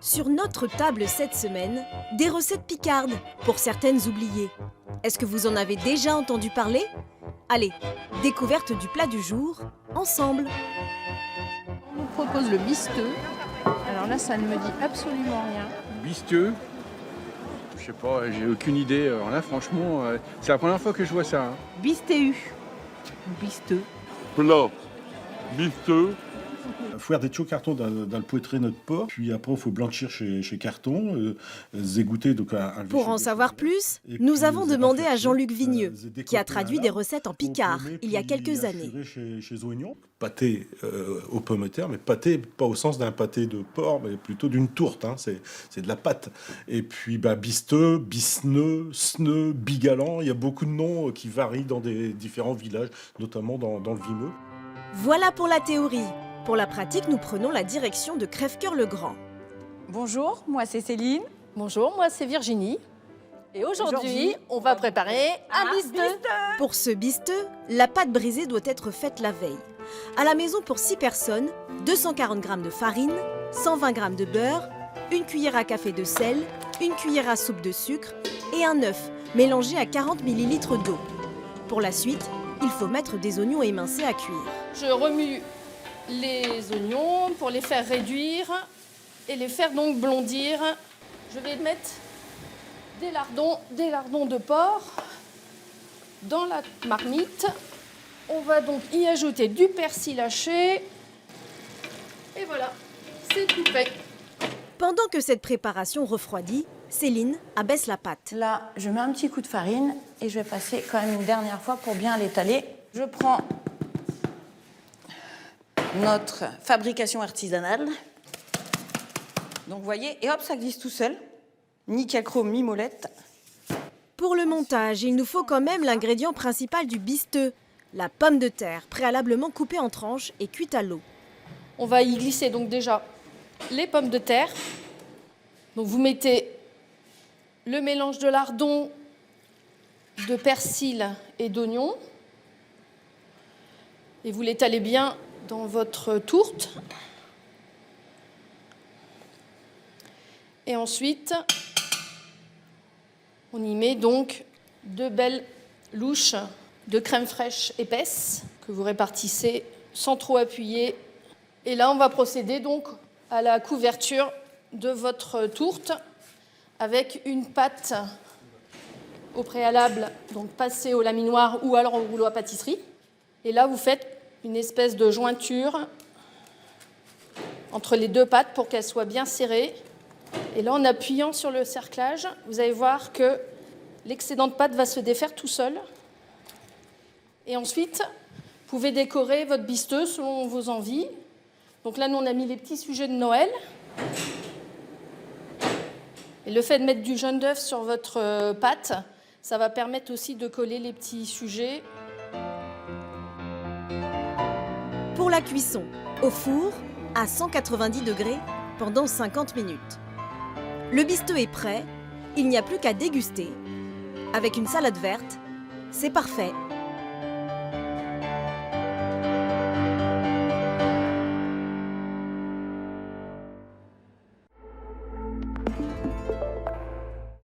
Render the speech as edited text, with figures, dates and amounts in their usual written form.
Sur notre table cette semaine, des recettes picardes, pour certaines oubliées. Est-ce que vous en avez déjà entendu parler? Allez, découverte du plat du jour, ensemble. On nous propose le bisteux. Alors là, ça ne me dit absolument rien. Bisteux, je sais pas, j'ai aucune idée. Alors là, franchement, c'est la première fois que je vois ça. Bistéu. Bisteux. Plat, bisteux. Faire des carton dans le poêtré notre porc, puis après il faut blanchir chez Carton, zégoutter donc Pour en savoir plus, nous avons demandé à Jean-Luc Vigneux, qui a traduit des recettes en picard il y a quelques années. Chez Oignon, pâté aux pommes de terre, mais pâté pas au sens d'un pâté de porc, mais plutôt d'une tourte, hein, c'est de la pâte. Et puis bisteux, bisneux, sneux, bigalan, il y a beaucoup de noms qui varient dans des différents villages, notamment dans le Vimeux. Voilà pour la théorie. Pour la pratique, nous prenons la direction de Crèvecœur-le-Grand. Bonjour, moi c'est Céline. Bonjour, moi c'est Virginie. Et aujourd'hui, on va préparer un bisteux. Pour ce bisteux, la pâte brisée doit être faite la veille. À la maison, pour 6 personnes, 240 g de farine, 120 g de beurre, une cuillère à café de sel, une cuillère à soupe de sucre et un œuf mélangé à 40 ml d'eau. Pour la suite, il faut mettre des oignons émincés à cuire. Je remue les oignons pour les faire réduire et les faire donc blondir. Je vais mettre des lardons de porc dans la marmite. On va donc y ajouter du persil haché. Et voilà, c'est tout fait. Pendant que cette préparation refroidit, Céline abaisse la pâte. Là, je mets un petit coup de farine et je vais passer quand même une dernière fois pour bien l'étaler. Je prends notre fabrication artisanale. Donc vous voyez, et hop, ça glisse tout seul. Ni cacrome, ni molette. Pour le montage, il nous faut quand même l'ingrédient principal du bisteux, la pomme de terre, préalablement coupée en tranches et cuite à l'eau. On va y glisser donc déjà les pommes de terre. Donc vous mettez le mélange de lardons, de persil et d'oignons. Et vous l'étalez bien dans votre tourte. Et ensuite, on y met donc 2 belles louches de crème fraîche épaisse que vous répartissez sans trop appuyer. Et là, on va procéder donc à la couverture de votre tourte avec une pâte au préalable, donc passée au laminoir ou alors au rouleau à pâtisserie. Et là, vous faites une espèce de jointure entre les deux pâtes pour qu'elles soient bien serrées. Et là, en appuyant sur le cerclage, vous allez voir que l'excédent de pâte va se défaire tout seul. Et ensuite, vous pouvez décorer votre bisteux selon vos envies. Donc là, nous, on a mis les petits sujets de Noël. Et le fait de mettre du jaune d'œuf sur votre pâte, ça va permettre aussi de coller les petits sujets. Pour la cuisson, au four, à 190 degrés, pendant 50 minutes. Le bisteux est prêt, il n'y a plus qu'à déguster. Avec une salade verte, c'est parfait.